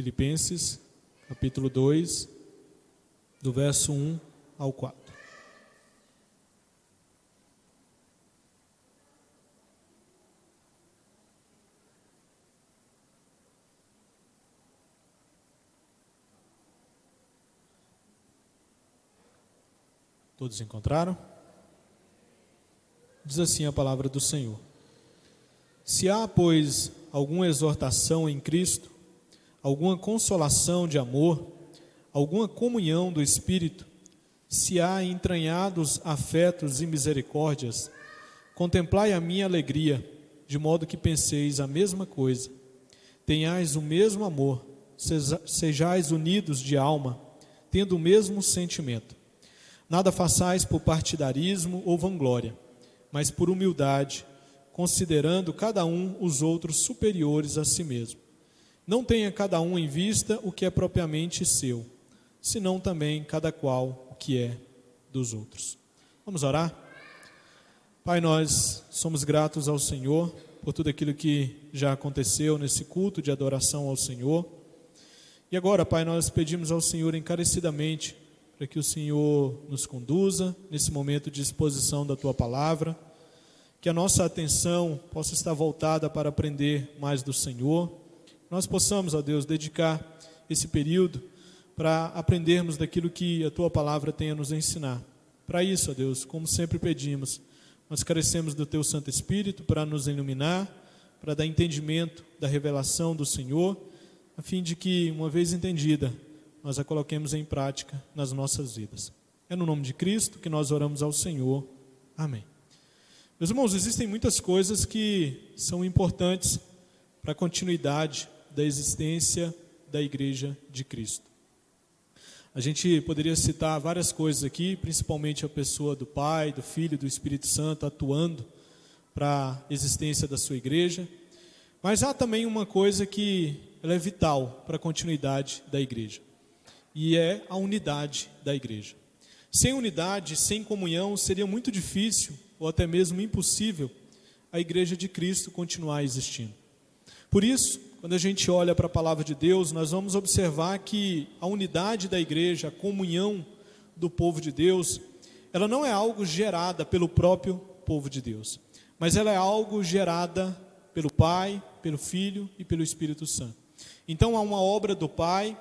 Filipenses, capítulo 2, do verso 1 ao 4. Todos encontraram? Diz assim a palavra do Senhor: Se há, pois, alguma exortação em Cristo, alguma consolação de amor, alguma comunhão do Espírito, se há entranhados afetos e misericórdias, contemplai a minha alegria, de modo que penseis a mesma coisa, tenhais o mesmo amor, sejais unidos de alma, tendo o mesmo sentimento. Nada façais por partidarismo ou vanglória, mas por humildade, considerando cada um os outros superiores a si mesmo. Não tenha cada um em vista o que é propriamente seu, senão também cada qual o que é dos outros. Vamos orar? Pai, nós somos gratos ao Senhor por tudo aquilo que já aconteceu nesse culto de adoração ao Senhor. E agora, Pai, nós pedimos ao Senhor encarecidamente para que o Senhor nos conduza nesse momento de exposição da Tua Palavra, que a nossa atenção possa estar voltada para aprender mais do Senhor. Nós possamos, ó Deus, dedicar esse período para aprendermos daquilo que a Tua Palavra tem a nos ensinar. Para isso, ó Deus, como sempre pedimos, nós carecemos do Teu Santo Espírito para nos iluminar, para dar entendimento da revelação do Senhor, a fim de que, uma vez entendida, nós a coloquemos em prática nas nossas vidas. É no nome de Cristo que nós oramos ao Senhor. Amém. Meus irmãos, existem muitas coisas que são importantes para a continuidade da existência da Igreja de Cristo. A gente poderia citar várias coisas aqui, principalmente a pessoa do Pai, do Filho e do Espírito Santo atuando para a existência da sua igreja. Mas há também uma coisa que ela é vital para a continuidade da igreja, e é a unidade da igreja. Sem unidade, sem comunhão, seria muito difícil, ou até mesmo impossível, a igreja de Cristo continuar existindo. Por isso, quando a gente olha para a palavra de Deus, nós vamos observar que a unidade da igreja, a comunhão do povo de Deus, ela não é algo gerada pelo próprio povo de Deus, mas ela é algo gerada pelo Pai, pelo Filho e pelo Espírito Santo. Então há uma obra do Pai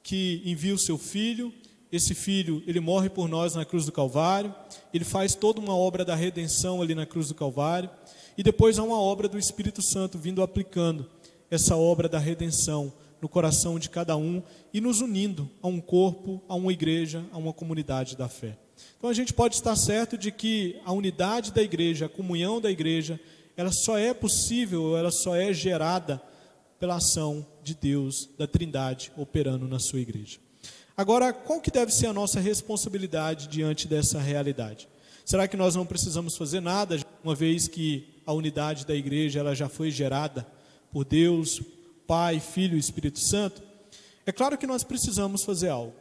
que envia o seu Filho. Esse Filho, ele morre por nós na cruz do Calvário, ele faz toda uma obra da redenção ali na cruz do Calvário, e depois há uma obra do Espírito Santo vindo aplicando essa obra da redenção no coração de cada um e nos unindo a um corpo, a uma igreja, a uma comunidade da fé. Então a gente pode estar certo de que a unidade da igreja, a comunhão da igreja, ela só é possível, ela só é gerada pela ação de Deus, da Trindade, operando na sua igreja. Agora, qual que deve ser a nossa responsabilidade diante dessa realidade? Será que nós não precisamos fazer nada, uma vez que a unidade da igreja ela já foi gerada por Deus, Pai, Filho e Espírito Santo? É claro que nós precisamos fazer algo.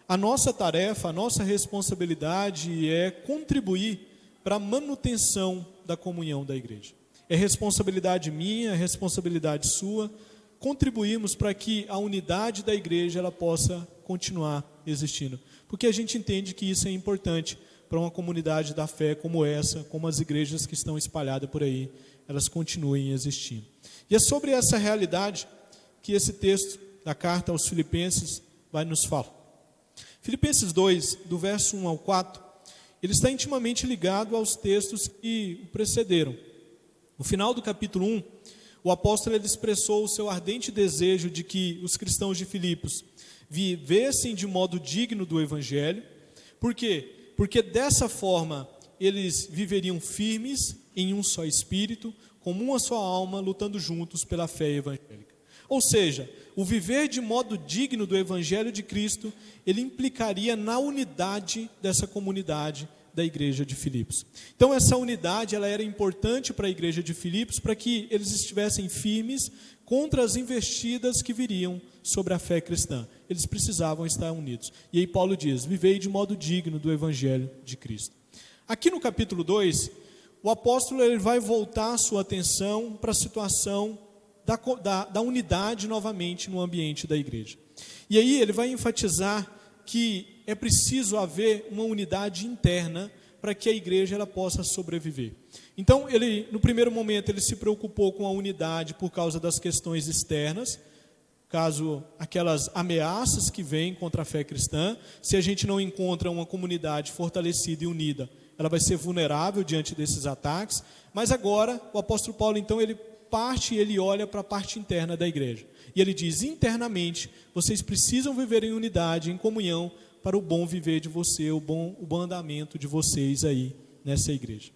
A nossa tarefa, a nossa responsabilidade é contribuir para a manutenção da comunhão da igreja. É responsabilidade minha, é responsabilidade sua, contribuirmos para que a unidade da igreja ela possa continuar existindo. Porque a gente entende que isso é importante para uma comunidade da fé como essa, como as igrejas que estão espalhadas por aí, elas continuem existindo. E é sobre essa realidade que esse texto da carta aos Filipenses vai nos falar. Filipenses 2, do verso 1 ao 4, ele está intimamente ligado aos textos que o precederam. No final do capítulo 1, o apóstolo ele expressou o seu ardente desejo de que os cristãos de Filipos vivessem de modo digno do Evangelho. Por quê? Porque dessa forma eles viveriam firmes em um só espírito, como uma só alma, lutando juntos pela fé evangélica. Ou seja, o viver de modo digno do Evangelho de Cristo, ele implicaria na unidade dessa comunidade da igreja de Filipos. Então essa unidade ela era importante para a igreja de Filipos, para que eles estivessem firmes contra as investidas que viriam sobre a fé cristã. Eles precisavam estar unidos. E aí Paulo diz: vivei de modo digno do Evangelho de Cristo. Aqui no capítulo 2, o apóstolo ele vai voltar a sua atenção para a situação da unidade novamente no ambiente da igreja. E aí ele vai enfatizar que é preciso haver uma unidade interna para que a igreja ela possa sobreviver. Então, no primeiro momento, ele se preocupou com a unidade por causa das questões externas, caso aquelas ameaças que vêm contra a fé cristã. Se a gente não encontra uma comunidade fortalecida e unida, ela vai ser vulnerável diante desses ataques. Mas agora, o apóstolo Paulo, então, ele parte e ele olha para a parte interna da igreja. E ele diz, internamente, vocês precisam viver em unidade, em comunhão, para o bom viver de você, o bom andamento de vocês aí nessa igreja.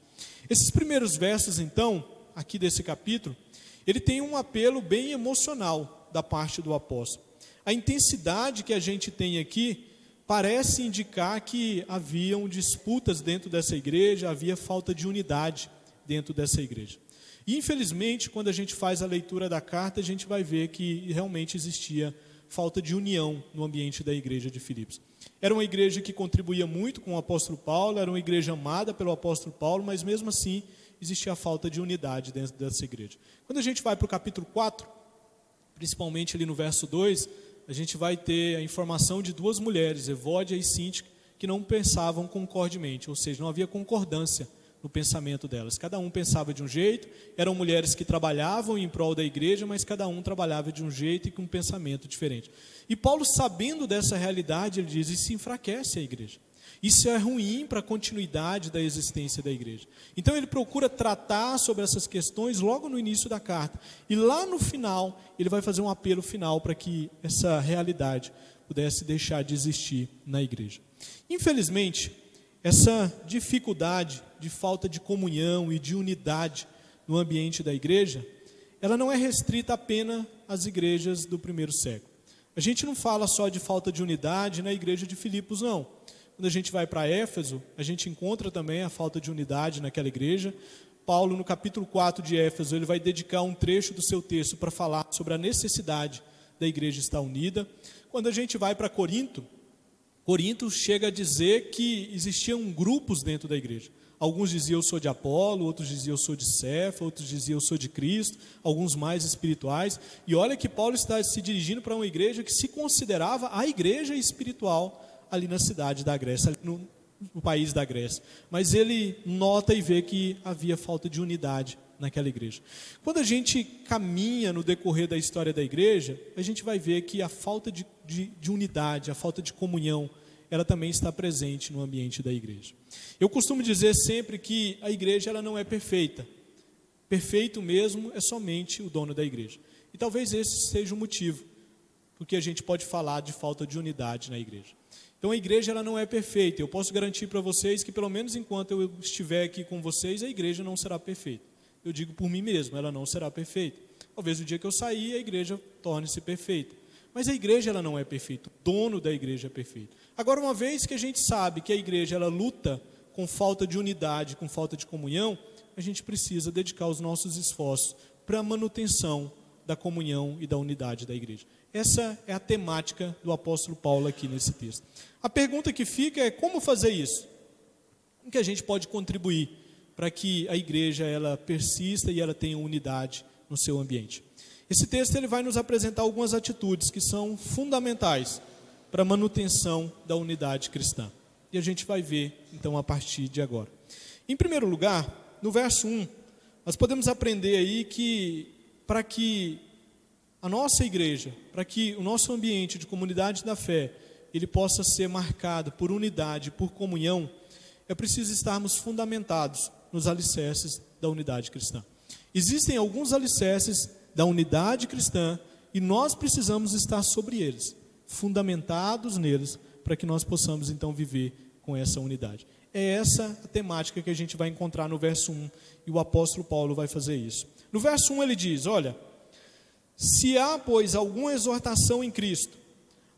Esses primeiros versos, então, aqui desse capítulo, ele tem um apelo bem emocional da parte do apóstolo. A intensidade que a gente tem aqui parece indicar que haviam disputas dentro dessa igreja, havia falta de unidade dentro dessa igreja. E, infelizmente, quando a gente faz a leitura da carta, a gente vai ver que realmente existia falta de união no ambiente da igreja de Filipos. Era uma igreja que contribuía muito com o apóstolo Paulo, era uma igreja amada pelo apóstolo Paulo, mas mesmo assim existia a falta de unidade dentro dessa igreja. Quando a gente vai para o capítulo 4, principalmente ali no verso 2, a gente vai ter a informação de duas mulheres, Evódia e Síntica, que não pensavam concordemente, ou seja, não havia concordância no pensamento delas. Cada um pensava de um jeito, eram mulheres que trabalhavam em prol da igreja, mas cada um trabalhava de um jeito e com um pensamento diferente. E Paulo, sabendo dessa realidade, ele diz, isso enfraquece a igreja. Isso é ruim para a continuidade da existência da igreja. Então ele procura tratar sobre essas questões logo no início da carta. E lá no final, ele vai fazer um apelo final para que essa realidade pudesse deixar de existir na igreja. Infelizmente, essa dificuldade de falta de comunhão e de unidade no ambiente da igreja, ela não é restrita apenas às igrejas do primeiro século. A gente não fala só de falta de unidade na igreja de Filipos, não. Quando a gente vai para Éfeso, a gente encontra também a falta de unidade naquela igreja. Paulo, no capítulo 4 de Éfeso, ele vai dedicar um trecho do seu texto para falar sobre a necessidade da igreja estar unida. Quando a gente vai para Corinto chega a dizer que existiam grupos dentro da igreja. Alguns diziam eu sou de Apolo, outros diziam eu sou de Cefa, outros diziam eu sou de Cristo, alguns mais espirituais. E olha que Paulo está se dirigindo para uma igreja que se considerava a igreja espiritual ali na cidade da Grécia, no país da Grécia. Mas ele nota e vê que havia falta de unidade naquela igreja. Quando a gente caminha no decorrer da história da igreja, a gente vai ver que a falta de unidade, a falta de comunhão, ela também está presente no ambiente da igreja. Eu costumo dizer sempre que a igreja ela não é perfeita. Perfeito mesmo é somente o dono da igreja. E talvez esse seja o motivo porque a gente pode falar de falta de unidade na igreja. Então a igreja ela não é perfeita. Eu posso garantir para vocês que pelo menos enquanto eu estiver aqui com vocês, a igreja não será perfeita. Eu digo por mim mesmo, ela não será perfeita. Talvez o dia que eu sair, a igreja torne-se perfeita. Mas a igreja ela não é perfeita, o dono da igreja é perfeito. Agora, uma vez que a gente sabe que a igreja ela luta com falta de unidade, com falta de comunhão, a gente precisa dedicar os nossos esforços para a manutenção da comunhão e da unidade da igreja. Essa é a temática do apóstolo Paulo aqui nesse texto. A pergunta que fica é como fazer isso? Como que a gente pode contribuir para que a igreja ela persista e ela tenha unidade no seu ambiente? Esse texto ele vai nos apresentar algumas atitudes que são fundamentais para a manutenção da unidade cristã. E a gente vai ver, então, a partir de agora. Em primeiro lugar, no verso 1, nós podemos aprender aí que para que a nossa igreja, para que o nosso ambiente de comunidade da fé, ele possa ser marcado por unidade, por comunhão, é preciso estarmos fundamentados nos alicerces da unidade cristã. Existem alguns alicerces da unidade cristã e nós precisamos estar sobre eles, fundamentados neles, para que nós possamos então viver com essa unidade. É essa a temática que a gente vai encontrar no verso 1 e o apóstolo Paulo vai fazer isso. No verso 1 ele diz, olha, se há, pois, alguma exortação em Cristo,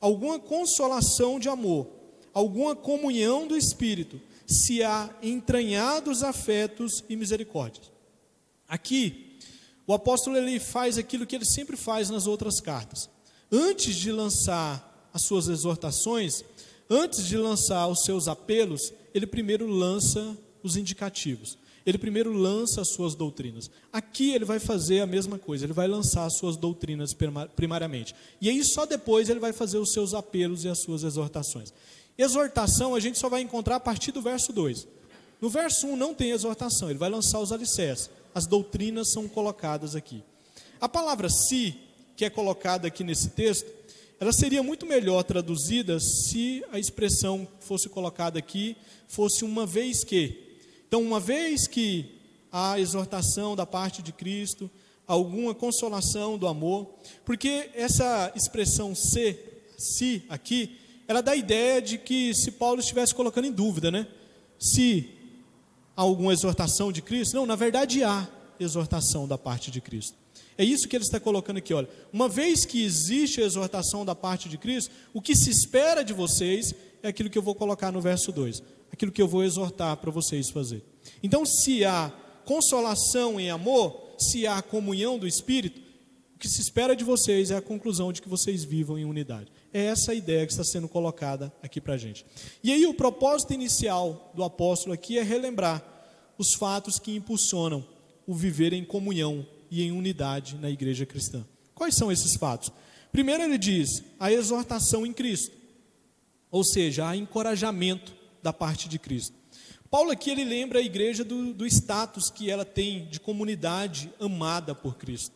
alguma consolação de amor, alguma comunhão do Espírito, se há entranhados afetos e misericórdias. Aqui, o apóstolo ele faz aquilo que ele sempre faz nas outras cartas. Antes de lançar as suas exortações, antes de lançar os seus apelos, ele primeiro lança os indicativos. ele primeiro lança as suas doutrinas. Aqui ele vai fazer a mesma coisa, ele vai lançar as suas doutrinas primariamente. E aí só depois ele vai fazer os seus apelos e as suas exortações. Exortação a gente só vai encontrar a partir do verso 2. No verso 1 não tem exortação, ele vai lançar os alicerces. As doutrinas são colocadas aqui. A palavra se, que é colocada aqui nesse texto, ela seria muito melhor traduzida se a expressão fosse colocada aqui fosse uma vez que. Então, uma vez que há exortação da parte de Cristo, alguma consolação do amor, porque essa expressão se aqui, ela dá a ideia de que se Paulo estivesse colocando em dúvida, né? Se há alguma exortação de Cristo? Não, na verdade há exortação da parte de Cristo. É isso que ele está colocando aqui, olha. Uma vez que existe a exortação da parte de Cristo, o que se espera de vocês é aquilo que eu vou colocar no verso 2. Aquilo que eu vou exortar para vocês fazer. Então, se há consolação em amor, se há comunhão do Espírito, o que se espera de vocês é a conclusão de que vocês vivam em unidade. É essa a ideia que está sendo colocada aqui para a gente. E aí o propósito inicial do apóstolo aqui é relembrar os fatos que impulsionam o viver em comunhão e em unidade na igreja cristã. Quais são esses fatos? Primeiro ele diz, a exortação em Cristo, ou seja, há encorajamento da parte de Cristo. Paulo aqui ele lembra a igreja do status que ela tem de comunidade amada por Cristo.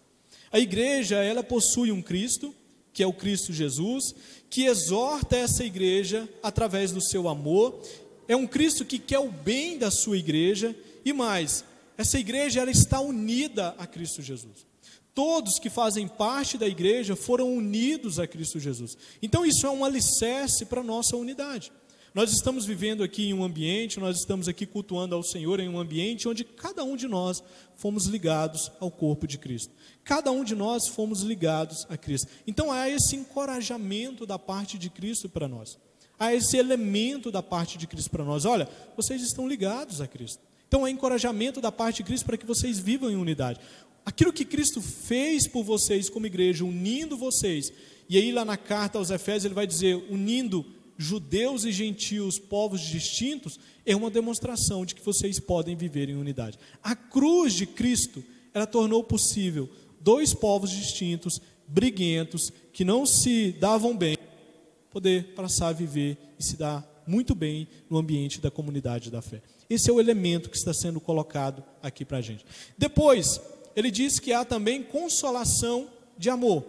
A igreja, ela possui um Cristo, que é o Cristo Jesus, que exorta essa igreja através do seu amor. É um Cristo que quer o bem da sua igreja e mais, essa igreja ela está unida a Cristo Jesus. Todos que fazem parte da igreja foram unidos a Cristo Jesus. Então isso é um alicerce para a nossa unidade. Nós estamos vivendo aqui em um ambiente, nós estamos aqui cultuando ao Senhor em um ambiente onde cada um de nós fomos ligados ao corpo de Cristo. Cada um de nós fomos ligados a Cristo. Então há esse encorajamento da parte de Cristo para nós. Há esse elemento da parte de Cristo para nós. Olha, vocês estão ligados a Cristo. Então há encorajamento da parte de Cristo para que vocês vivam em unidade. Aquilo que Cristo fez por vocês como igreja, unindo vocês. E aí lá na carta aos Efésios ele vai dizer, unindo judeus e gentios, povos distintos, é uma demonstração de que vocês podem viver em unidade. A cruz de Cristo, ela tornou possível dois povos distintos, briguentos, que não se davam bem, poder passar a viver e se dar muito bem no ambiente da comunidade da fé. Esse é o elemento que está sendo colocado aqui para a gente. Depois, ele diz que há também consolação de amor.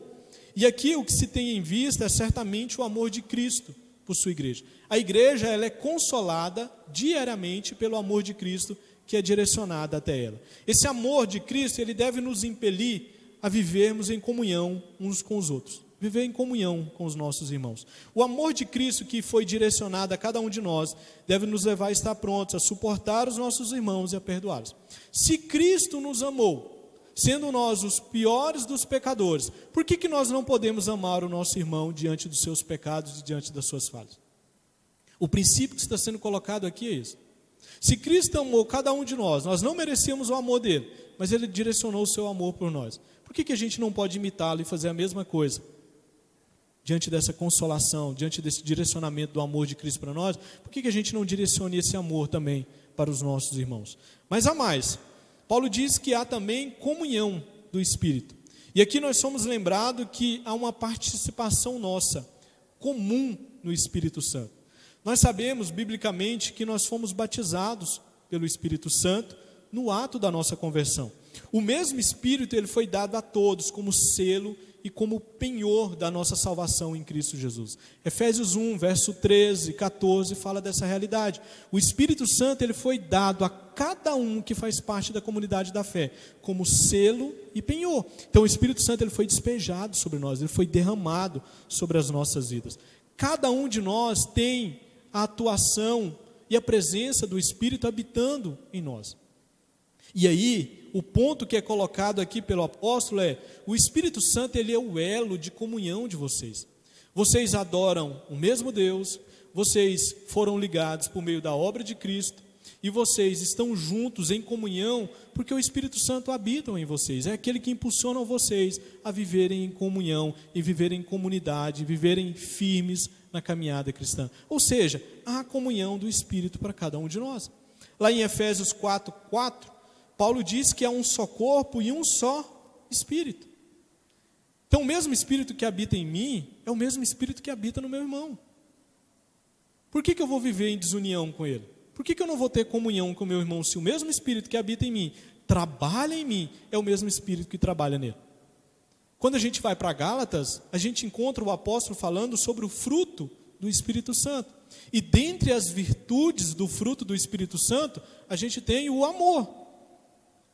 E aqui o que se tem em vista é certamente o amor de Cristo por sua igreja. A igreja ela é consolada diariamente pelo amor de Cristo que é direcionado até ela. Esse amor de Cristo ele deve nos impelir a vivermos em comunhão uns com os outros. Viver em comunhão com os nossos irmãos. O amor de Cristo que foi direcionado a cada um de nós deve nos levar a estar prontos a suportar os nossos irmãos e a perdoá-los. Se Cristo nos amou, sendo nós os piores dos pecadores, por que nós não podemos amar o nosso irmão diante dos seus pecados e diante das suas falhas? O princípio que está sendo colocado aqui é esse. Se Cristo amou cada um de nós não merecíamos o amor dele, mas ele direcionou o seu amor por nós. Por que a gente não pode imitá-lo e fazer a mesma coisa? Diante dessa consolação, diante desse direcionamento do amor de Cristo para nós, por que a gente não direcione esse amor também para os nossos irmãos? Mas há mais. Paulo diz que há também comunhão do Espírito. E aqui nós somos lembrados que há uma participação nossa, comum no Espírito Santo. Nós sabemos, biblicamente, que nós fomos batizados pelo Espírito Santo no ato da nossa conversão. O mesmo Espírito ele foi dado a todos como selo e como penhor da nossa salvação em Cristo Jesus. Efésios 1, verso 13, 14, fala dessa realidade. O Espírito Santo ele foi dado a cada um que faz parte da comunidade da fé, como selo e penhor. Então o Espírito Santo ele foi despejado sobre nós, ele foi derramado sobre as nossas vidas. Cada um de nós tem a atuação e a presença do Espírito habitando em nós. E aí, o ponto que é colocado aqui pelo apóstolo é, o Espírito Santo ele é o elo de comunhão de vocês. Vocês adoram o mesmo Deus, vocês foram ligados por meio da obra de Cristo, e vocês estão juntos em comunhão, porque o Espírito Santo habita em vocês. É aquele que impulsiona vocês a viverem em comunhão, e viverem em comunidade, viverem firmes na caminhada cristã. Ou seja, há a comunhão do Espírito para cada um de nós. Lá em Efésios 4:4, Paulo diz que há um só corpo e um só Espírito. Então o mesmo Espírito que habita em mim é o mesmo Espírito que habita no meu irmão. Por que eu vou viver em desunião com ele? Por que eu não vou ter comunhão com o meu irmão se o mesmo Espírito que habita em mim trabalha em mim, é o mesmo Espírito que trabalha nele? Quando a gente vai para Gálatas, a gente encontra o apóstolo falando sobre o fruto do Espírito Santo. E dentre as virtudes do fruto do Espírito Santo, a gente tem o amor.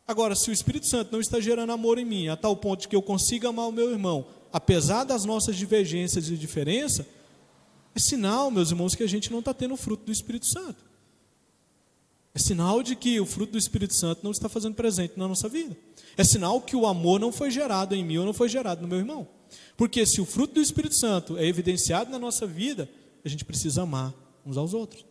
Agora, se o Espírito Santo não está gerando amor em mim, a tal ponto de que eu consiga amar o meu irmão, apesar das nossas divergências e diferenças, é sinal, meus irmãos, que a gente não está tendo o fruto do Espírito Santo. É sinal de que o fruto do Espírito Santo não está fazendo presente na nossa vida. É sinal que o amor não foi gerado em mim ou não foi gerado no meu irmão. Porque se o fruto do Espírito Santo é evidenciado na nossa vida, a gente precisa amar uns aos outros.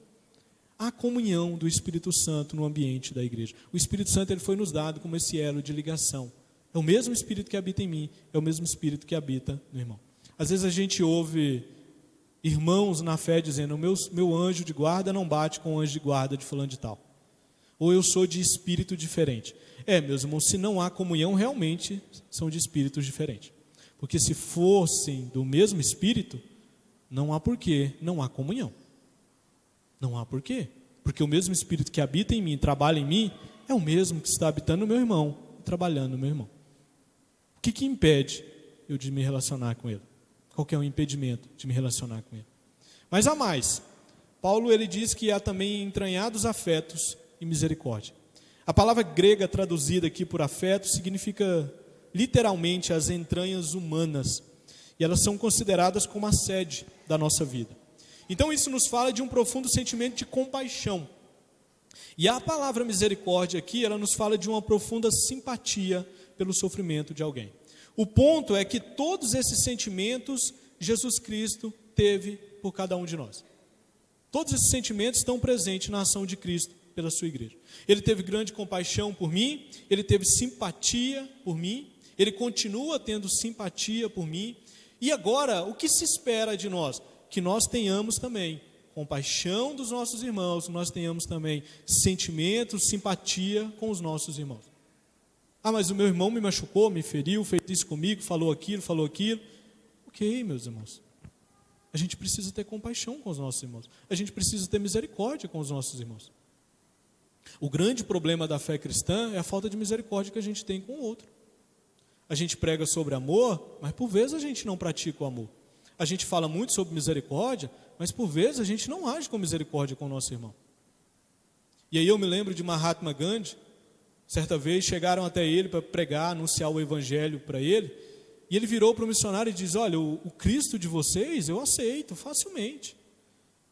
Há comunhão do Espírito Santo no ambiente da igreja. O Espírito Santo ele foi nos dado como esse elo de ligação. É o mesmo Espírito que habita em mim, é o mesmo Espírito que habita no irmão. Às vezes a gente ouve irmãos na fé dizendo: meu anjo de guarda não bate com o anjo de guarda de fulano de tal. Ou eu sou de espírito diferente. Meus irmãos, se não há comunhão, realmente são de espíritos diferentes. Porque se fossem do mesmo espírito, não há porquê, não há comunhão. Não há porquê. Porque o mesmo espírito que habita em mim, trabalha em mim, é o mesmo que está habitando no meu irmão e trabalhando no meu irmão. O que impede eu de me relacionar com ele? Qual que é o impedimento de me relacionar com ele? Mas há mais. Paulo ele diz que há também entranhados afetos e misericórdia. A palavra grega traduzida aqui por afeto significa literalmente as entranhas humanas, e elas são consideradas como a sede da nossa vida. Então isso nos fala de um profundo sentimento de compaixão. E a palavra misericórdia aqui, ela nos fala de uma profunda simpatia pelo sofrimento de alguém. O ponto é que todos esses sentimentos Jesus Cristo teve por cada um de nós. Todos esses sentimentos estão presentes na ação de Cristo pela sua igreja. Ele teve grande compaixão por mim, ele teve simpatia por mim, ele continua tendo simpatia por mim. E agora, o que se espera de nós? Que nós tenhamos também compaixão dos nossos irmãos, que nós tenhamos também sentimentos, simpatia com os nossos irmãos. Mas o meu irmão me machucou, me feriu, fez isso comigo, falou aquilo. Ok, meus irmãos. A gente precisa ter compaixão com os nossos irmãos. A gente precisa ter misericórdia com os nossos irmãos. O grande problema da fé cristã é a falta de misericórdia que a gente tem com o outro. A gente prega sobre amor, mas por vezes a gente não pratica o amor. A gente fala muito sobre misericórdia, mas por vezes a gente não age com misericórdia com o nosso irmão. E aí eu me lembro de Mahatma Gandhi. Certa vez chegaram até ele para pregar, anunciar o evangelho para ele, e ele virou para o missionário e diz: olha, o Cristo de vocês eu aceito facilmente.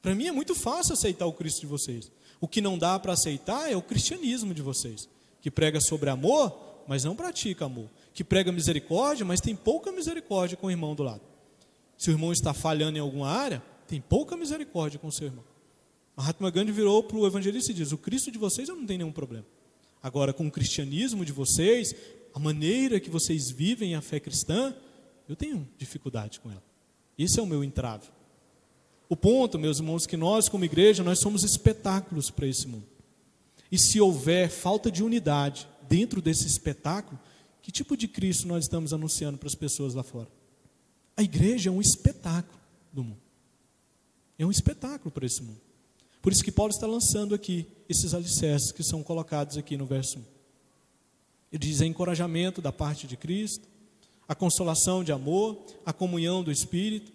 Para mim é muito fácil aceitar o Cristo de vocês. O que não dá para aceitar é o cristianismo de vocês, que prega sobre amor, mas não pratica amor. Que prega misericórdia, mas tem pouca misericórdia com o irmão do lado. Se o irmão está falhando em alguma área, tem pouca misericórdia com o seu irmão. Mahatma Gandhi virou para o evangelista e diz: o Cristo de vocês eu não tenho nenhum problema. Agora, com o cristianismo de vocês, a maneira que vocês vivem a fé cristã, eu tenho dificuldade com ela. Esse é o meu entrave. O ponto, meus irmãos, que nós como igreja, nós somos espetáculos para esse mundo. E se houver falta de unidade dentro desse espetáculo, que tipo de Cristo nós estamos anunciando para as pessoas lá fora? A igreja é um espetáculo do mundo. É um espetáculo para esse mundo. Por isso que Paulo está lançando aqui esses alicerces que são colocados aqui no verso 1. Ele diz: a encorajamento da parte de Cristo, a consolação de amor, a comunhão do Espírito,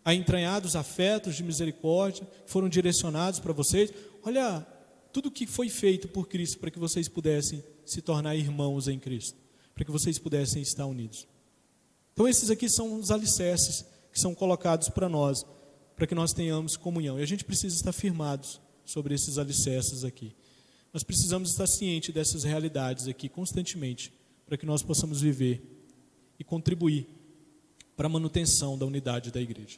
a entranhados afetos de misericórdia, que foram direcionados para vocês. Olha, tudo que foi feito por Cristo para que vocês pudessem se tornar irmãos em Cristo, para que vocês pudessem estar unidos. Então esses aqui são os alicerces que são colocados para nós, para que nós tenhamos comunhão. E a gente precisa estar firmados sobre esses alicerces aqui. Nós precisamos estar cientes dessas realidades aqui constantemente, para que nós possamos viver e contribuir para a manutenção da unidade da igreja.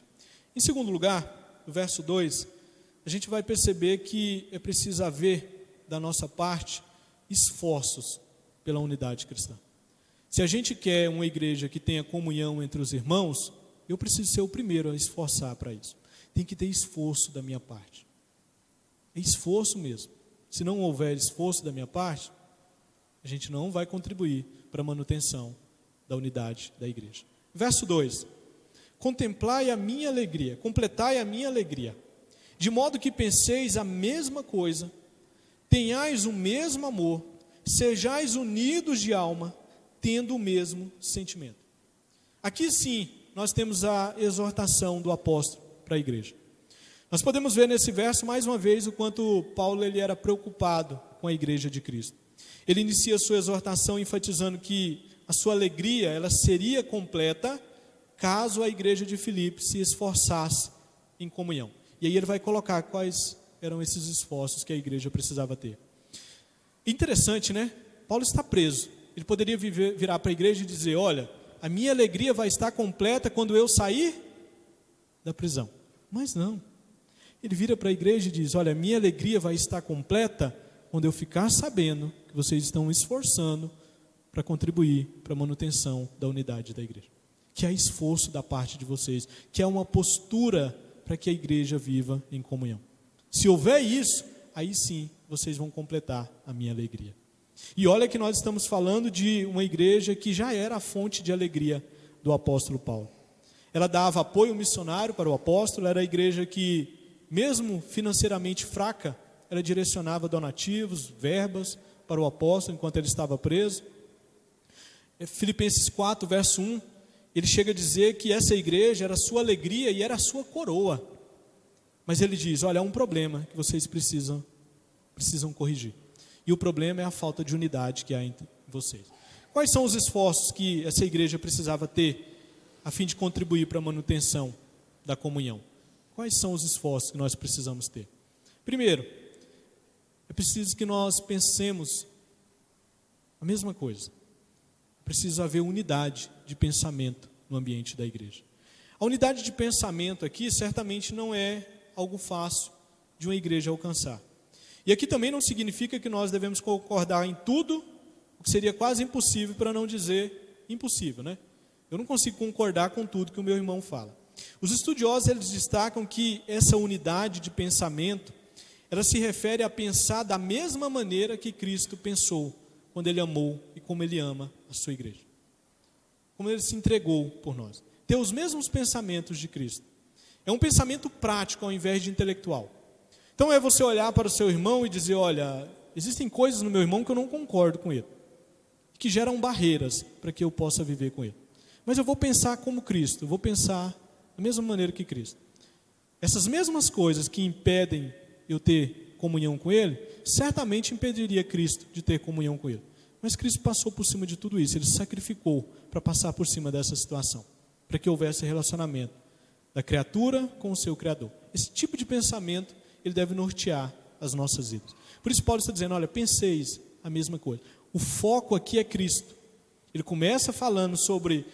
Em segundo lugar, no verso 2, a gente vai perceber que é preciso haver, da nossa parte, esforços pela unidade cristã. Se a gente quer uma igreja que tenha comunhão entre os irmãos, eu preciso ser o primeiro a esforçar para isso. Tem que ter esforço da minha parte. É esforço mesmo. Se não houver esforço da minha parte, a gente não vai contribuir para a manutenção da unidade da igreja. Verso 2: contemplai a minha alegria, completai a minha alegria, de modo que penseis a mesma coisa, tenhais o mesmo amor, sejais unidos de alma, tendo o mesmo sentimento. Aqui sim, nós temos a exortação do apóstolo para a igreja. Nós podemos ver nesse verso mais uma vez o quanto Paulo ele era preocupado com a igreja de Cristo. Ele inicia a sua exortação enfatizando que a sua alegria ela seria completa caso a igreja de Filipe se esforçasse em comunhão. E aí ele vai colocar quais eram esses esforços que a igreja precisava ter. Interessante, né? Paulo está preso. Ele poderia virar para a igreja e dizer: olha, a minha alegria vai estar completa quando eu sair da prisão. Mas não. Ele vira para a igreja e diz: olha, a minha alegria vai estar completa quando eu ficar sabendo que vocês estão esforçando para contribuir para a manutenção da unidade da igreja. Que há esforço da parte de vocês, que há uma postura para que a igreja viva em comunhão. Se houver isso, aí sim vocês vão completar a minha alegria. E olha que nós estamos falando de uma igreja que já era a fonte de alegria do apóstolo Paulo. Ela dava apoio missionário para o apóstolo, era a igreja que, mesmo financeiramente fraca, ela direcionava donativos, verbas para o apóstolo enquanto ele estava preso. Filipenses 4, verso 1, ele chega a dizer que essa igreja era a sua alegria e era a sua coroa. Mas ele diz: olha, há um problema que vocês precisam corrigir. E o problema é a falta de unidade que há entre vocês. Quais são os esforços que essa igreja precisava ter a fim de contribuir para a manutenção da comunhão? Quais são os esforços que nós precisamos ter? Primeiro, é preciso que nós pensemos a mesma coisa. Precisa haver unidade de pensamento no ambiente da igreja. A unidade de pensamento aqui certamente não é algo fácil de uma igreja alcançar. E aqui também não significa que nós devemos concordar em tudo, o que seria quase impossível, para não dizer impossível, né? Eu não consigo concordar com tudo que o meu irmão fala. Os estudiosos eles destacam que essa unidade de pensamento, ela se refere a pensar da mesma maneira que Cristo pensou quando Ele amou e como Ele ama a sua igreja. Como Ele se entregou por nós. Ter os mesmos pensamentos de Cristo. É um pensamento prático ao invés de intelectual. Então é você olhar para o seu irmão e dizer: olha, existem coisas no meu irmão que eu não concordo com ele, que geram barreiras para que eu possa viver com ele. Mas eu vou pensar como Cristo, eu vou pensar da mesma maneira que Cristo. Essas mesmas coisas que impedem eu ter comunhão com ele, certamente impediria Cristo de ter comunhão com ele. Mas Cristo passou por cima de tudo isso, Ele se sacrificou para passar por cima dessa situação, para que houvesse relacionamento da criatura com o seu Criador. Esse tipo de pensamento, ele deve nortear as nossas vidas. Por isso Paulo está dizendo: olha, penseis a mesma coisa. O foco aqui é Cristo. Ele começa falando sobre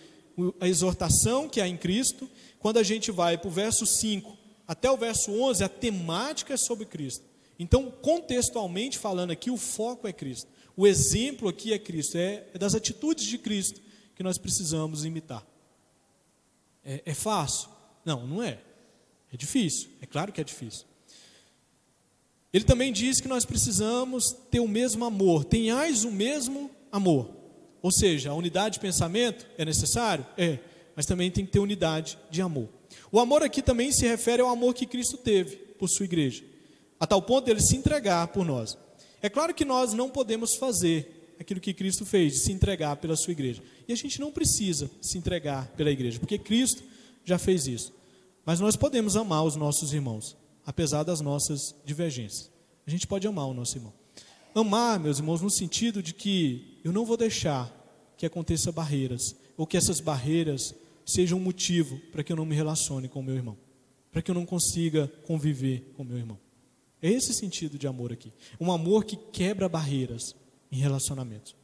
a exortação que há em Cristo. Quando a gente vai para o verso 5 até o verso 11, a temática é sobre Cristo. Então, contextualmente falando aqui, o foco é Cristo. O exemplo aqui é Cristo, é das atitudes de Cristo que nós precisamos imitar. É fácil? Não, não é. É difícil, é claro que é difícil. Ele também diz que nós precisamos ter o mesmo amor, tenhais o mesmo amor. Ou seja, a unidade de pensamento é necessário? É, mas também tem que ter unidade de amor. O amor aqui também se refere ao amor que Cristo teve por sua igreja, a tal ponto de Ele se entregar por nós. É claro que nós não podemos fazer aquilo que Cristo fez, de se entregar pela sua igreja. E a gente não precisa se entregar pela igreja, porque Cristo já fez isso. Mas nós podemos amar os nossos irmãos, apesar das nossas divergências. A gente pode amar o nosso irmão. Amar, meus irmãos, no sentido de que eu não vou deixar que aconteça barreiras, ou que essas barreiras sejam um motivo para que eu não me relacione com o meu irmão, para que eu não consiga conviver com o meu irmão. É esse sentido de amor aqui. Um amor que quebra barreiras em relacionamentos.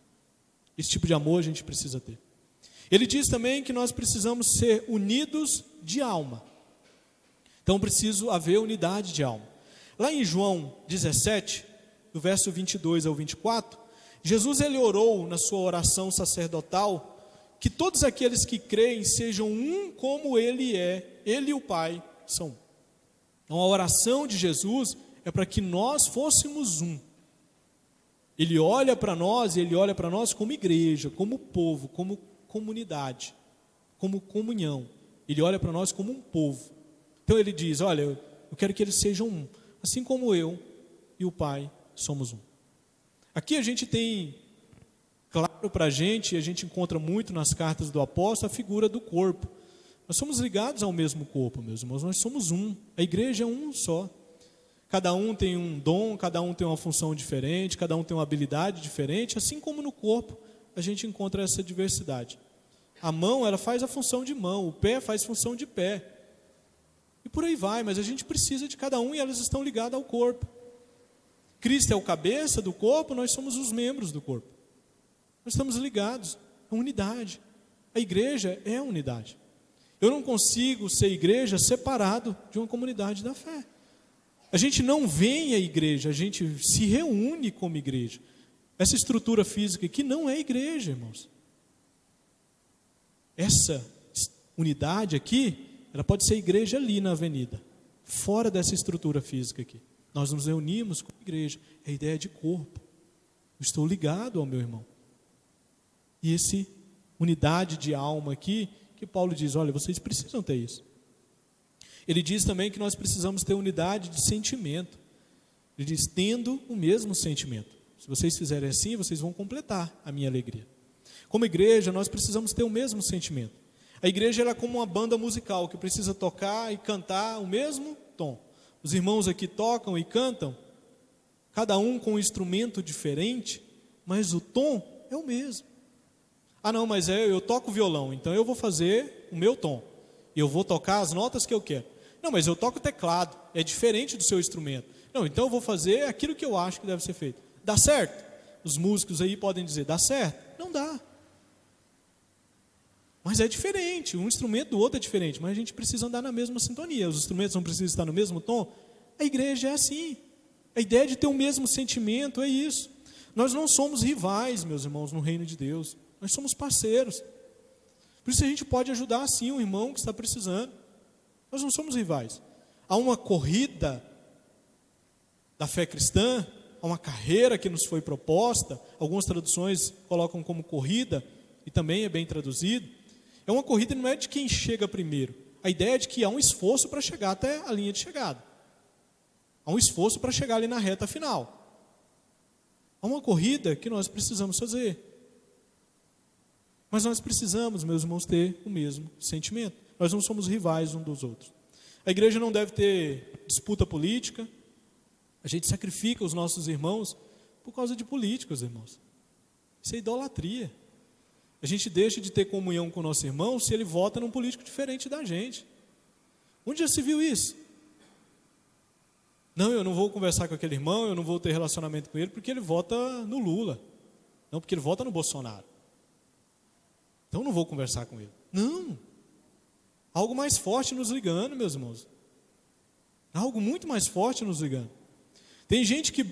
Esse tipo de amor a gente precisa ter. Ele diz também que nós precisamos ser unidos de alma. Então preciso haver unidade de alma. Lá em João 17, do verso 22 ao 24, Jesus ele orou na sua oração sacerdotal que todos aqueles que creem sejam um como Ele é, Ele e o Pai são um. Então a oração de Jesus é para que nós fôssemos um. Ele olha para nós, e Ele olha para nós como igreja, como povo, como comunidade, como comunhão. Ele olha para nós como um povo. Então Ele diz, olha, eu quero que eles sejam um, assim como eu e o Pai somos um. Aqui a gente tem claro para a gente encontra muito nas cartas do apóstolo, a figura do corpo. Nós somos ligados ao mesmo corpo, meus irmãos, nós somos um. A igreja é um só. Cada um tem um dom, cada um tem uma função diferente, cada um tem uma habilidade diferente, assim como no corpo a gente encontra essa diversidade. A mão, ela faz a função de mão, o pé faz função de pé. E por aí vai, mas a gente precisa de cada um e elas estão ligadas ao corpo. Cristo é o cabeça do corpo, nós somos os membros do corpo. Nós estamos ligados, a unidade. A igreja é a unidade. Eu não consigo ser igreja separado de uma comunidade da fé. A gente não vem à igreja, a gente se reúne como igreja. Essa estrutura física aqui não é igreja, irmãos. Essa unidade aqui, ela pode ser igreja ali na avenida, fora dessa estrutura física aqui. Nós nos reunimos como igreja, é a ideia de corpo. Eu estou ligado ao meu irmão. E essa unidade de alma aqui, que Paulo diz, olha, vocês precisam ter isso. Ele diz também que nós precisamos ter unidade de sentimento. Ele diz, tendo o mesmo sentimento. Se vocês fizerem assim, vocês vão completar a minha alegria. Como igreja, nós precisamos ter o mesmo sentimento. A igreja ela é como uma banda musical, que precisa tocar e cantar o mesmo tom. Os irmãos aqui tocam e cantam, cada um com um instrumento diferente, mas o tom é o mesmo. Ah não, mas eu toco violão, então eu vou fazer o meu tom. E eu vou tocar as notas que eu quero. Não, mas eu toco teclado, é diferente do seu instrumento. Não, então eu vou fazer aquilo que eu acho que deve ser feito. Dá certo? Os músicos aí podem dizer, dá certo? Não dá. Mas é diferente, um instrumento do outro é diferente, mas a gente precisa andar na mesma sintonia. Os instrumentos não precisam estar no mesmo tom. A igreja é assim. A ideia de ter o mesmo sentimento é isso. Nós não somos rivais, meus irmãos, no reino de Deus. Nós somos parceiros. Por isso a gente pode ajudar sim um irmão que está precisando. Nós não somos rivais. Há uma corrida da fé cristã, há uma carreira que nos foi proposta. Algumas traduções colocam como corrida, e também é bem traduzido. É uma corrida, não é de quem chega primeiro. A ideia é de que há um esforço para chegar até a linha de chegada. Há um esforço para chegar ali na reta final. Há uma corrida que nós precisamos fazer. Mas nós precisamos, meus irmãos, ter o mesmo sentimento. Nós não somos rivais uns dos outros. A igreja não deve ter disputa política. A gente sacrifica os nossos irmãos por causa de políticos, irmãos. Isso é idolatria. A gente deixa de ter comunhão com o nosso irmão se ele vota num político diferente da gente. Onde já se viu isso? Não, eu não vou conversar com aquele irmão, eu não vou ter relacionamento com ele porque ele vota no Lula. Não, porque ele vota no Bolsonaro. Então eu não vou conversar com ele. Não. Algo mais forte nos ligando, meus irmãos. Algo muito mais forte nos ligando. Tem gente que,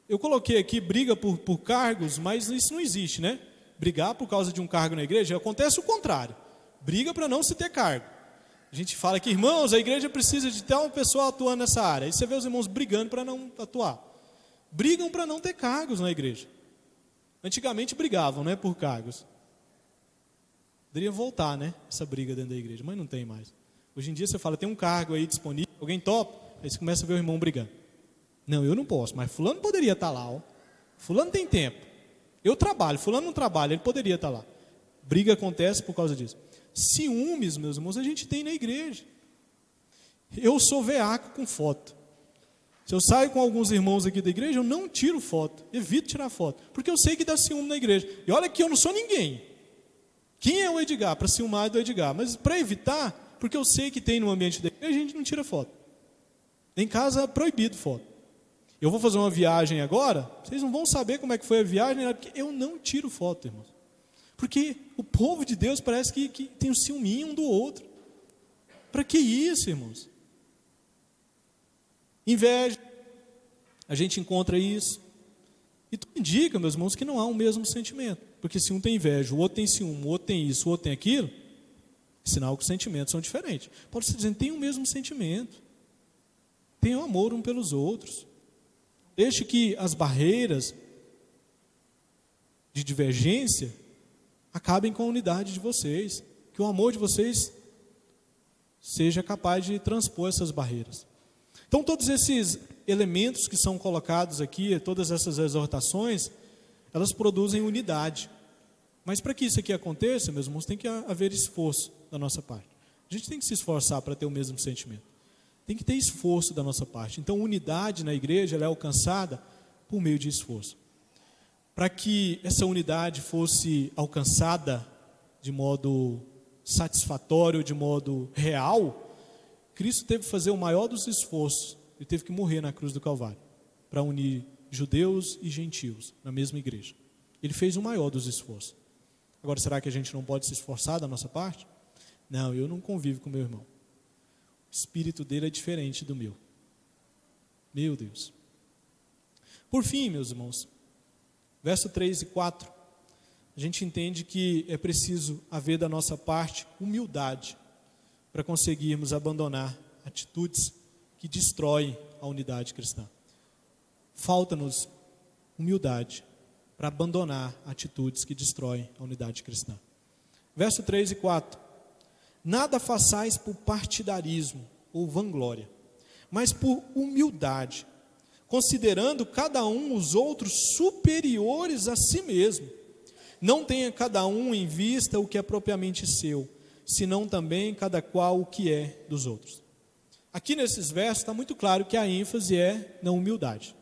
eu coloquei aqui, briga por cargos, mas isso não existe, né? Brigar por causa de um cargo na igreja, acontece o contrário. Briga para não se ter cargo. A gente fala que, irmãos, a igreja precisa de ter uma pessoa atuando nessa área. Aí você vê os irmãos brigando para não atuar. Brigam para não ter cargos na igreja. Antigamente brigavam, né, por cargos. Poderia voltar, né, essa briga dentro da igreja, mas não tem mais. Hoje em dia você fala, tem um cargo aí disponível, alguém topa? Aí você começa a ver o irmão brigando. Não, eu não posso, mas fulano poderia estar lá. Ó. Fulano tem tempo. Eu trabalho, fulano não trabalha, ele poderia estar lá. Briga acontece por causa disso. Ciúmes, meus irmãos, a gente tem na igreja. Eu sou veaco com foto. Se eu saio com alguns irmãos aqui da igreja, eu não tiro foto, evito tirar foto, porque eu sei que dá ciúme na igreja. E olha que eu não sou ninguém. Quem é o Edgar? Para ciúmar do Edgar. Mas para evitar, porque eu sei que tem no ambiente da igreja, a gente não tira foto. Em casa é proibido foto. Eu vou fazer uma viagem agora, vocês não vão saber como é que foi a viagem, porque eu não tiro foto, irmãos. Porque o povo de Deus parece que tem um ciúminho um do outro. Para que isso, irmãos? Inveja, a gente encontra isso. E tudo indica, meus irmãos, que não há o mesmo sentimento. Porque se um tem inveja, o outro tem ciúme, o outro tem isso, o outro tem aquilo, é sinal que os sentimentos são diferentes. Paulo está dizendo, tem o mesmo sentimento. Tenham amor um pelos outros. Deixe que as barreiras de divergência acabem com a unidade de vocês, que o amor de vocês seja capaz de transpor essas barreiras. Então, todos esses elementos que são colocados aqui, todas essas exortações, elas produzem unidade. Mas para que isso aqui aconteça, meus irmãos, tem que haver esforço da nossa parte. A gente tem que se esforçar para ter o mesmo sentimento. Tem que ter esforço da nossa parte. Então, unidade na igreja ela é alcançada por meio de esforço. Para que essa unidade fosse alcançada de modo satisfatório, de modo real, Cristo teve que fazer o maior dos esforços. Ele teve que morrer na cruz do Calvário para unir judeus e gentios na mesma igreja. Ele fez o maior dos esforços. Agora, será que a gente não pode se esforçar da nossa parte? Não, eu não convivo com meu irmão. O espírito dele é diferente do meu. Meu Deus. Por fim, meus irmãos, verso 3 e 4, a gente entende que é preciso haver da nossa parte humildade para conseguirmos abandonar atitudes que destroem a unidade cristã. Falta-nos humildade para abandonar atitudes que destroem a unidade cristã. Verso 3 e 4. Nada façais por partidarismo ou vanglória, mas por humildade, considerando cada um os outros superiores a si mesmo. Não tenha cada um em vista o que é propriamente seu, senão também cada qual o que é dos outros. Aqui nesses versos está muito claro que a ênfase é na humildade.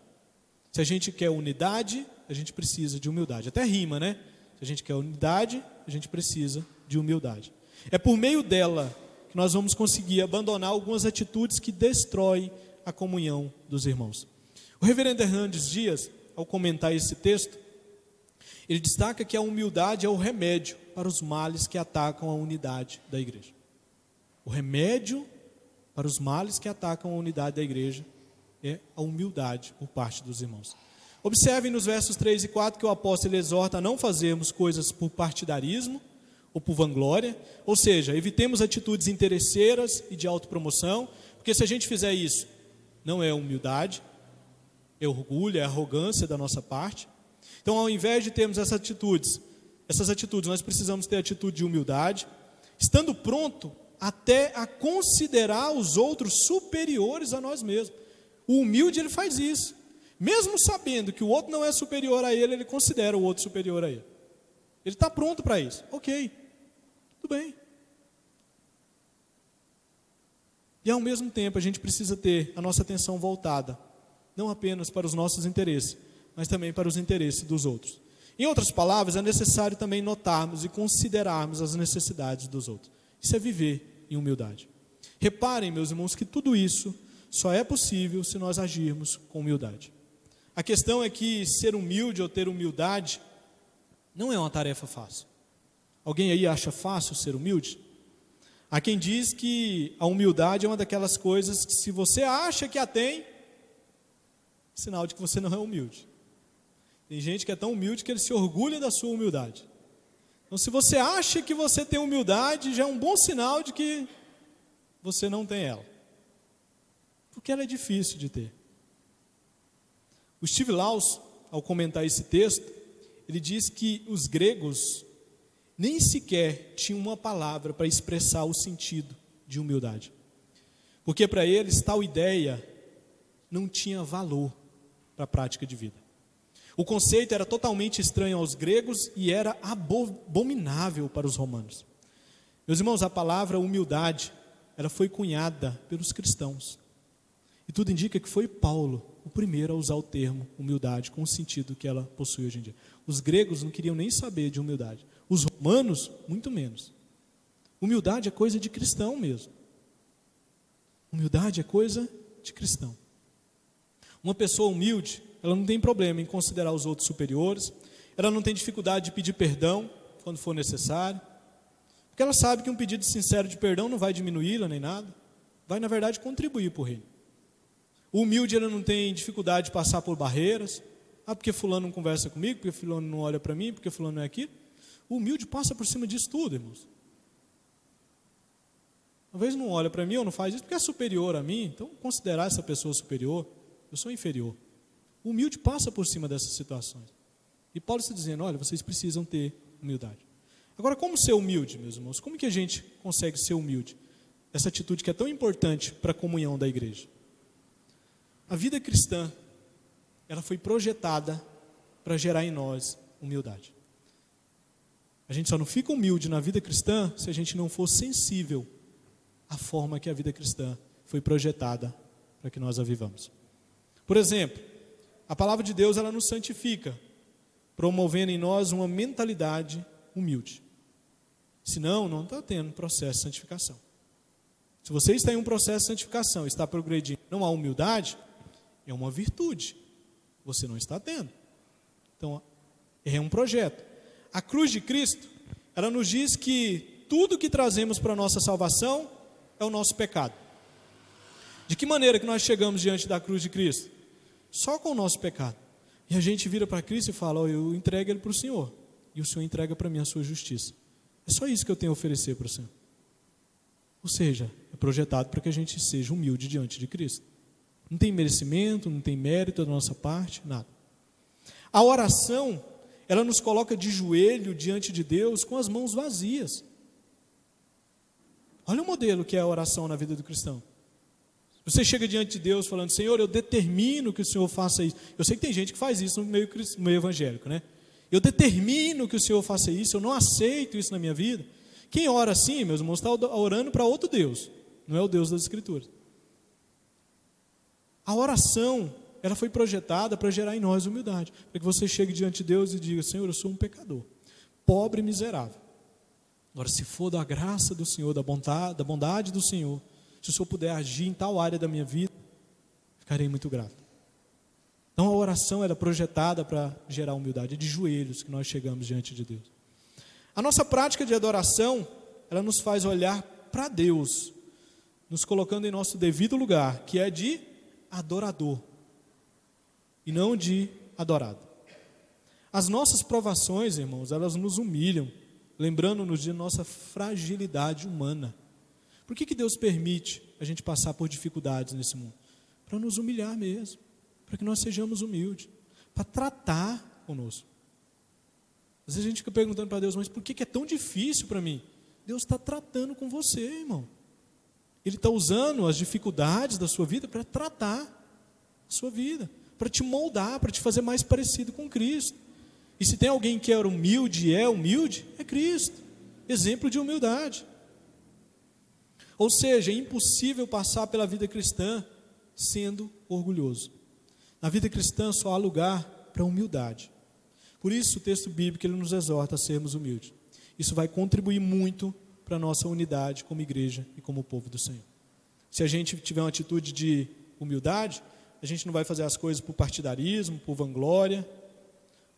Se a gente quer unidade, a gente precisa de humildade. Até rima, né? Se a gente quer unidade, a gente precisa de humildade. É por meio dela que nós vamos conseguir abandonar algumas atitudes que destroem a comunhão dos irmãos. O reverendo Hernandes Dias, ao comentar esse texto, ele destaca que a humildade é o remédio para os males que atacam a unidade da igreja. O remédio para os males que atacam a unidade da igreja é a humildade por parte dos irmãos. Observem nos versos 3 e 4 que o apóstolo exorta a não fazermos coisas por partidarismo ou por vanglória, ou seja, evitemos atitudes interesseiras e de autopromoção, porque se a gente fizer isso, não é humildade, é orgulho, é arrogância da nossa parte. Então, ao invés de termos essas atitudes, nós precisamos ter atitude de humildade, estando pronto até a considerar os outros superiores a nós mesmos. O humilde, ele faz isso. Mesmo sabendo que o outro não é superior a ele, ele considera o outro superior a ele. Ele está pronto para isso. Ok, tudo bem. E ao mesmo tempo, a gente precisa ter a nossa atenção voltada, não apenas para os nossos interesses, mas também para os interesses dos outros. Em outras palavras, é necessário também notarmos e considerarmos as necessidades dos outros. Isso é viver em humildade. Reparem, meus irmãos, que tudo isso só é possível se nós agirmos com humildade. A questão é que ser humilde ou ter humildade não é uma tarefa fácil. Alguém aí acha fácil ser humilde? Há quem diz que a humildade é uma daquelas coisas que, se você acha que a tem, é sinal de que você não é humilde. Tem gente que é tão humilde que ele se orgulha da sua humildade. Então, se você acha que você tem humildade, já é um bom sinal de que você não tem ela. Porque ela é difícil de ter. O Steve Laus, ao comentar esse texto, ele diz que os gregos nem sequer tinham uma palavra para expressar o sentido de humildade. Porque para eles tal ideia não tinha valor para a prática de vida. O conceito era totalmente estranho aos gregos e era abominável para os romanos. Meus irmãos, a palavra humildade, ela foi cunhada pelos cristãos. E tudo indica que foi Paulo o primeiro a usar o termo humildade com o sentido que ela possui hoje em dia. Os gregos não queriam nem saber de humildade. Os romanos, muito menos. Humildade é coisa de cristão mesmo. Humildade é coisa de cristão. Uma pessoa humilde, ela não tem problema em considerar os outros superiores, ela não tem dificuldade de pedir perdão quando for necessário, porque ela sabe que um pedido sincero de perdão não vai diminuí-la nem nada, vai na verdade contribuir para o reino. O humilde, ele não tem dificuldade de passar por barreiras, porque fulano não conversa comigo, porque fulano não olha para mim, porque fulano não é aquilo. O humilde passa por cima disso tudo, irmãos. Talvez não olha para mim ou não faz isso porque é superior a mim, então considerar essa pessoa superior, eu sou inferior. O humilde passa por cima dessas situações. E Paulo está dizendo, olha, vocês precisam ter humildade. Agora, como ser humilde, meus irmãos? Como que a gente consegue ser humilde? Essa atitude que é tão importante para a comunhão da igreja. A vida cristã, ela foi projetada para gerar em nós humildade. A gente só não fica humilde na vida cristã se a gente não for sensível à forma que a vida cristã foi projetada para que nós a vivamos. Por exemplo, a palavra de Deus, ela nos santifica, promovendo em nós uma mentalidade humilde. Senão, não está tendo processo de santificação. Se você está em um processo de santificação, está progredindo, não há humildade, é uma virtude. Você não está tendo. Então, é um projeto. A cruz de Cristo, ela nos diz que tudo que trazemos para a nossa salvação é o nosso pecado. De que maneira que nós chegamos diante da cruz de Cristo? Só com o nosso pecado. E a gente vira para Cristo e fala, oh, eu entrego ele para o Senhor. E o Senhor entrega para mim a sua justiça. É só isso que eu tenho a oferecer para o Senhor. Ou seja, é projetado para que a gente seja humilde diante de Cristo. Não tem merecimento, não tem mérito da nossa parte, nada. A oração, ela nos coloca de joelho diante de Deus com as mãos vazias. Olha o modelo que é a oração na vida do cristão. Você chega diante de Deus falando, Senhor, eu determino que o Senhor faça isso. Eu sei que tem gente que faz isso no meio evangélico, né? Eu determino que o Senhor faça isso, eu não aceito isso na minha vida. Quem ora assim, meus irmãos, está orando para outro Deus, não é o Deus das Escrituras. A oração, ela foi projetada para gerar em nós humildade, para que você chegue diante de Deus e diga, Senhor, eu sou um pecador, pobre e miserável. Agora, se for da graça do Senhor, da bondade do Senhor, se o Senhor puder agir em tal área da minha vida, ficarei muito grato. Então a oração era projetada para gerar humildade, é de joelhos que nós chegamos diante de Deus. A nossa prática de adoração, ela nos faz olhar para Deus, nos colocando em nosso devido lugar, que é de adorador, e não de adorado. As nossas provações, irmãos, elas nos humilham, lembrando-nos de nossa fragilidade humana. Por que Deus permite a gente passar por dificuldades nesse mundo? Para nos humilhar mesmo, para que nós sejamos humildes, para tratar conosco. Às vezes a gente fica perguntando para Deus, mas por que é tão difícil para mim? Deus está tratando com você, irmão. Ele está usando as dificuldades da sua vida para tratar a sua vida, para te moldar, para te fazer mais parecido com Cristo. E se tem alguém que era humilde e é humilde, é Cristo, exemplo de humildade. Ou seja, é impossível passar pela vida cristã sendo orgulhoso. Na vida cristã só há lugar para humildade. Por isso o texto bíblico ele nos exorta a sermos humildes. Isso vai contribuir muito para a nossa unidade como igreja e como povo do Senhor. Se a gente tiver uma atitude de humildade, a gente não vai fazer as coisas por partidarismo, por vanglória,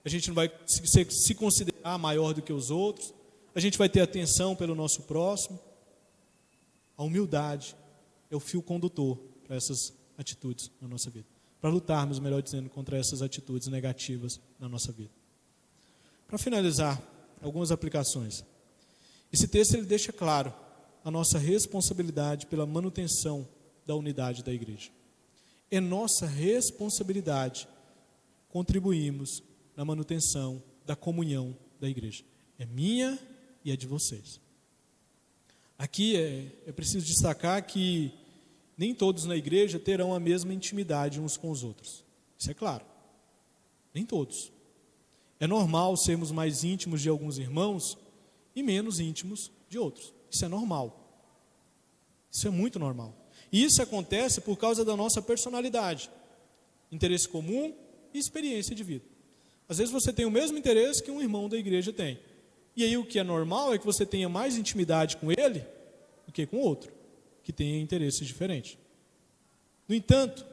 a gente não vai se considerar maior do que os outros, a gente vai ter atenção pelo nosso próximo. A humildade é o fio condutor para essas atitudes na nossa vida. Para lutarmos, melhor dizendo, contra essas atitudes negativas na nossa vida. Para finalizar, algumas aplicações. Esse texto ele deixa claro a nossa responsabilidade pela manutenção da unidade da igreja. É nossa responsabilidade contribuirmos na manutenção da comunhão da igreja. É minha e é de vocês. Aqui é preciso destacar que nem todos na igreja terão a mesma intimidade uns com os outros. Isso é claro. Nem todos. É normal sermos mais íntimos de alguns irmãos e menos íntimos de outros. Isso é normal. Isso é muito normal. E isso acontece por causa da nossa personalidade, interesse comum e experiência de vida. Às vezes você tem o mesmo interesse que um irmão da igreja tem. E aí o que é normal é que você tenha mais intimidade com ele do que com outro, que tenha interesses diferentes. No entanto,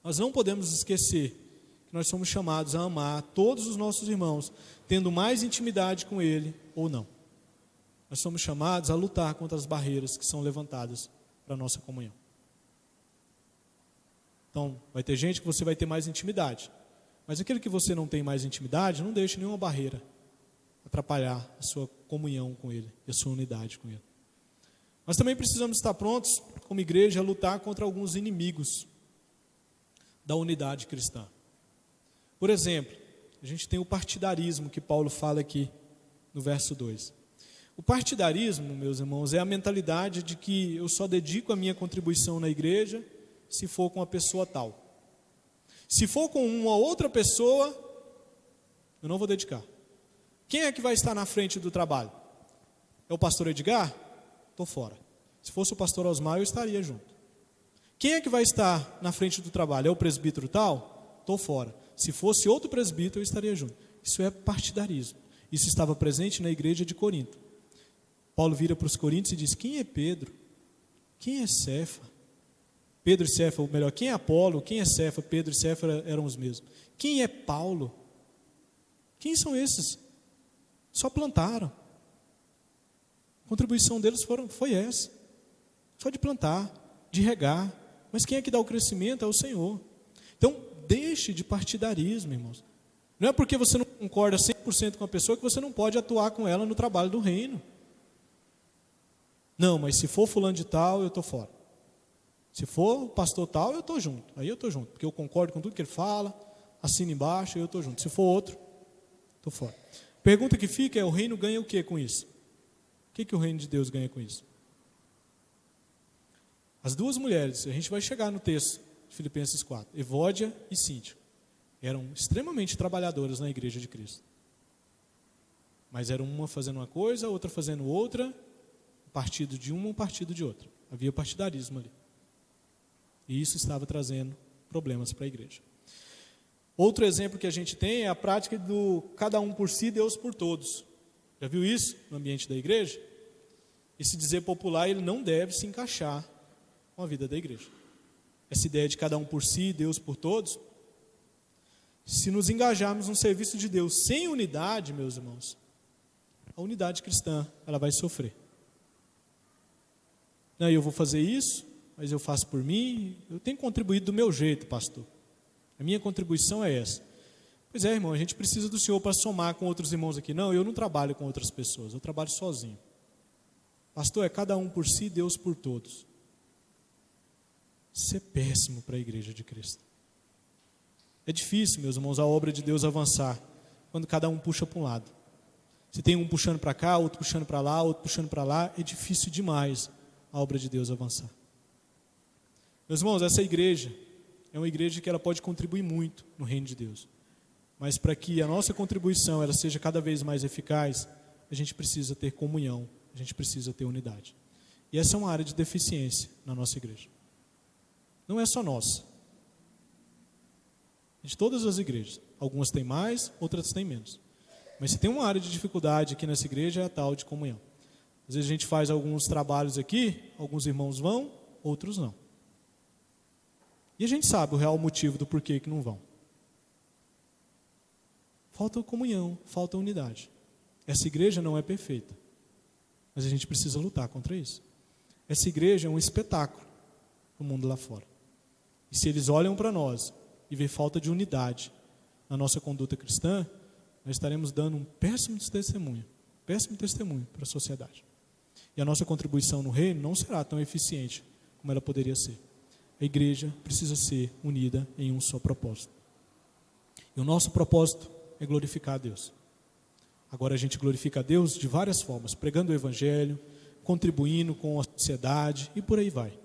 nós não podemos esquecer que nós somos chamados a amar todos os nossos irmãos, tendo mais intimidade com ele ou não. Nós somos chamados a lutar contra as barreiras que são levantadas para a nossa comunhão. Então, vai ter gente que você vai ter mais intimidade, mas aquele que você não tem mais intimidade, não deixe nenhuma barreira atrapalhar a sua comunhão com ele e a sua unidade com ele. Nós também precisamos estar prontos, como igreja, a lutar contra alguns inimigos da unidade cristã. Por exemplo, a gente tem o partidarismo que Paulo fala aqui no verso 2. O partidarismo, meus irmãos, é a mentalidade de que eu só dedico a minha contribuição na igreja se for com a pessoa tal. Se for com uma outra pessoa, eu não vou dedicar. Quem é que vai estar na frente do trabalho? É o pastor Edgar? Estou fora. Se fosse o pastor Osmar, eu estaria junto. Quem é que vai estar na frente do trabalho? É o presbítero tal? Estou fora. Se fosse outro presbítero, eu estaria junto. Isso é partidarismo. Isso estava presente na igreja de Corinto. Paulo vira para os coríntios e diz: quem é Pedro? Quem é Cefa? Pedro e Cefa, ou melhor, quem é Apolo? Quem é Cefa? Pedro e Cefa eram os mesmos. Quem é Paulo? Quem são esses? Só plantaram. A contribuição deles foi essa. Só de plantar, de regar. Mas quem é que dá o crescimento? É o Senhor. Então, deixe de partidarismo, irmãos. Não é porque você não concorda 100% com a pessoa que você não pode atuar com ela no trabalho do reino. Não, mas se for fulano de tal, eu estou fora. Se for o pastor tal, eu estou junto. Aí eu estou junto, porque eu concordo com tudo que ele fala, assino embaixo, eu estou junto. Se for outro, estou fora. Pergunta que fica é: o reino ganha o que com isso? O que o reino de Deus ganha com isso? As duas mulheres, a gente vai chegar no texto de Filipenses 4, Evódia e Cíntia, eram extremamente trabalhadoras na igreja de Cristo. Mas eram uma fazendo uma coisa, outra fazendo outra, um partido de uma, um partido de outra. Havia partidarismo ali. E isso estava trazendo problemas para a igreja. Outro exemplo que a gente tem é a prática do cada um por si, Deus por todos. Já viu isso no ambiente da igreja? Esse dizer popular, ele não deve se encaixar com a vida da igreja. Essa ideia de cada um por si, Deus por todos. Se nos engajarmos no serviço de Deus sem unidade, meus irmãos, a unidade cristã, ela vai sofrer. Não, eu vou fazer isso, mas eu faço por mim, eu tenho contribuído do meu jeito, pastor. A minha contribuição é essa. Pois é, irmão, a gente precisa do Senhor para somar com outros irmãos aqui. Não, eu não trabalho com outras pessoas, eu trabalho sozinho. Pastor, é cada um por si, Deus por todos. Isso é péssimo para a igreja de Cristo. É difícil, meus irmãos, a obra de Deus avançar quando cada um puxa para um lado. Se tem um puxando para cá, outro puxando para lá, outro puxando para lá, é difícil demais a obra de Deus avançar. Meus irmãos, essa igreja é uma igreja que ela pode contribuir muito no reino de Deus. Mas para que a nossa contribuição ela seja cada vez mais eficaz, a gente precisa ter comunhão, a gente precisa ter unidade. E essa é uma área de deficiência na nossa igreja. Não é só nossa. De todas as igrejas. Algumas têm mais, outras têm menos. Mas se tem uma área de dificuldade aqui nessa igreja, é a tal de comunhão. Às vezes a gente faz alguns trabalhos aqui, alguns irmãos vão, outros não. E a gente sabe o real motivo do porquê que não vão. Falta comunhão, falta unidade. Essa igreja não é perfeita, mas a gente precisa lutar contra isso. Essa igreja é um espetáculo para o mundo lá fora. E se eles olham para nós e vê falta de unidade na nossa conduta cristã, nós estaremos dando um péssimo testemunho para a sociedade. E a nossa contribuição no reino não será tão eficiente como ela poderia ser. A igreja precisa ser unida em um só propósito. E o nosso propósito é glorificar a Deus. Agora a gente glorifica a Deus de várias formas, pregando o evangelho, contribuindo com a sociedade e por aí vai.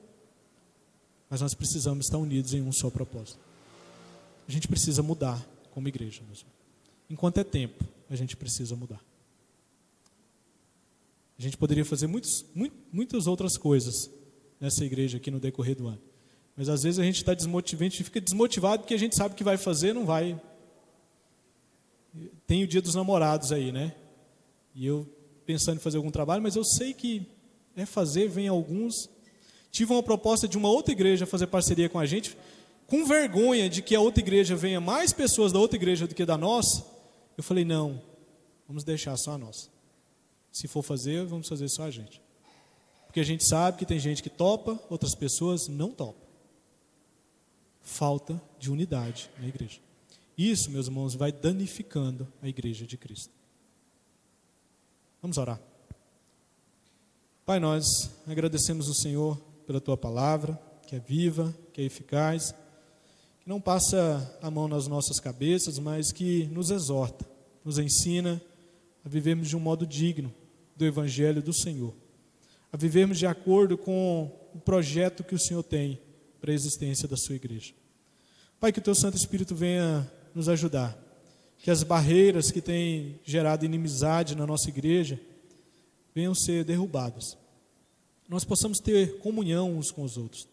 Mas nós precisamos estar unidos em um só propósito. A gente precisa mudar como igreja mesmo. Enquanto é tempo, a gente precisa mudar. A gente poderia fazer muitas outras coisas nessa igreja aqui no decorrer do ano. Mas às vezes a gente está desmotivado, a gente fica desmotivado porque a gente sabe que vai fazer, não vai. Tem o dia dos namorados aí, né? E eu pensando em fazer algum trabalho, mas eu sei que é fazer, vem alguns. Tive uma proposta de uma outra igreja fazer parceria com a gente, com vergonha de que a outra igreja venha mais pessoas da outra igreja do que da nossa. Eu falei, não, vamos deixar só a nossa. Se for fazer, vamos fazer só a gente. Porque a gente sabe que tem gente que topa, outras pessoas não topam. Falta de unidade na igreja. Isso, meus irmãos, vai danificando a igreja de Cristo. Vamos orar. Pai, nós agradecemos o Senhor pela Tua palavra, que é viva, que é eficaz, que não passa a mão nas nossas cabeças, mas que nos exorta, nos ensina a vivermos de um modo digno do Evangelho do Senhor, a vivermos de acordo com o projeto que o Senhor tem para a existência da sua igreja. Pai, que o Teu Santo Espírito venha nos ajudar, que as barreiras que têm gerado inimizade na nossa igreja venham ser derrubadas, que nós possamos ter comunhão uns com os outros,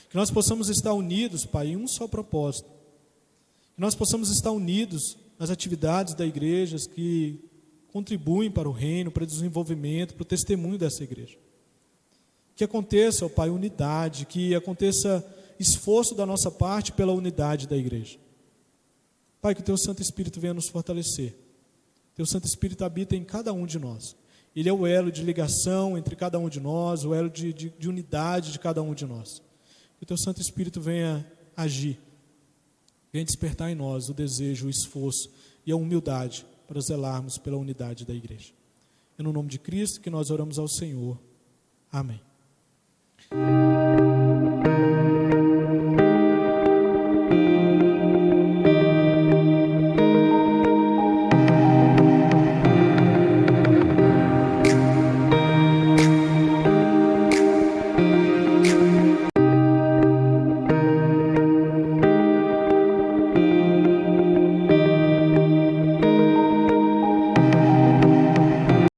que nós possamos estar unidos, Pai, em um só propósito, que nós possamos estar unidos nas atividades da igreja que contribuem para o reino, para o desenvolvimento, para o testemunho dessa igreja. Que aconteça, ó Pai, unidade, que aconteça esforço da nossa parte pela unidade da igreja. Pai, que o Teu Santo Espírito venha nos fortalecer. Teu Santo Espírito habita em cada um de nós. Ele é o elo de ligação entre cada um de nós, o elo de unidade de cada um de nós. Que o Teu Santo Espírito venha agir, venha despertar em nós o desejo, o esforço e a humildade para zelarmos pela unidade da igreja. É no nome de Cristo que nós oramos ao Senhor. Amém.